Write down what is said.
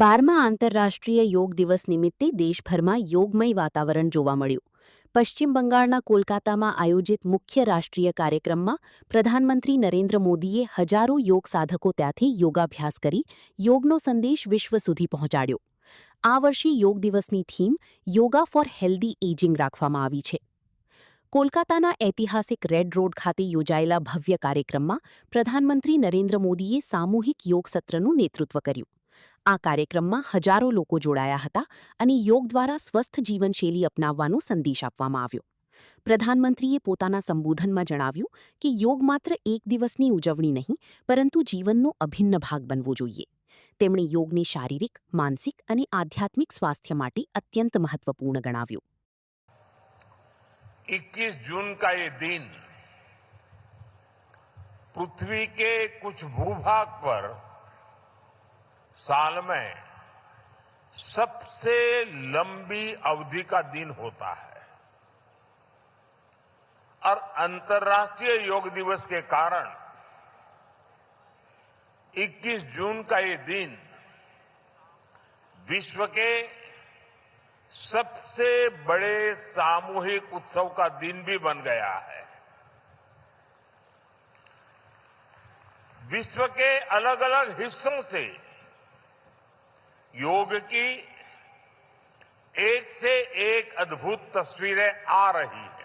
12મા આંતરરાષ્ટ્રીય યોગ દિવસ નિમિત્તે દેશભરમાં યોગમય વાતાવરણ જોવા મળ્યું. પશ્ચિમ બંગાળના કોલકાતામાં આયોજિત મુખ્ય રાષ્ટ્રીય કાર્યક્રમમાં પ્રધાનમંત્રી નરેન્દ્ર મોદીએ હજારો યોગ સાધકો ત્યાંથી યોગાભ્યાસ કરી યોગનો સંદેશ વિશ્વ સુધી પહોંચાડ્યો. આ વર્ષે યોગ દિવસની theme yoga for healthy ageing રાખવામાં આવી છે. કોલકાતાના ઐતિહાસિક રેડ રોડ ખાતે યોજાયેલા ભવ્ય કાર્યક્રમમાં પ્રધાનમંત્રી નરેન્દ્ર મોદીએ સામૂહિક યોગ સત્રનું નેતૃત્વ કર્યું. આ કાર્યક્રમમાં હજારો લોકો જોડાયા હતા અને યોગ દ્વારા સ્વસ્થ જીવનશૈલી અપનાવવાનો સંદેશ આપવામાં આવ્યો. પ્રધાનમંત્રીએ પોતાના સંબોધનમાં જણાવ્યું કે યોગ માત્ર એક દિવસની ઉજવણી નહીં, પરંતુ જીવનનો અભિન્ન ભાગ બનવો જોઈએ. તેમણે યોગને શારીરિક, માનસિક અને આધ્યાત્મિક સ્વાસ્થ્ય માટે અત્યંત મહત્વપૂર્ણ ગણાવ્યું. 21 जून का ये दिन पृथ्वी के कुछ भूभाग पर साल में सबसे लंबी अवधि का दिन होता है और अंतर्राष्ट्रीय योग दिवस के कारण 21 जून का ये दिन विश्व के सबसे बड़े सामूहिक उत्सव का दिन भी बन गया है. विश्व के अलग अलग हिस्सों से योग की एक से एक अद्भुत तस्वीरें आ रही हैं.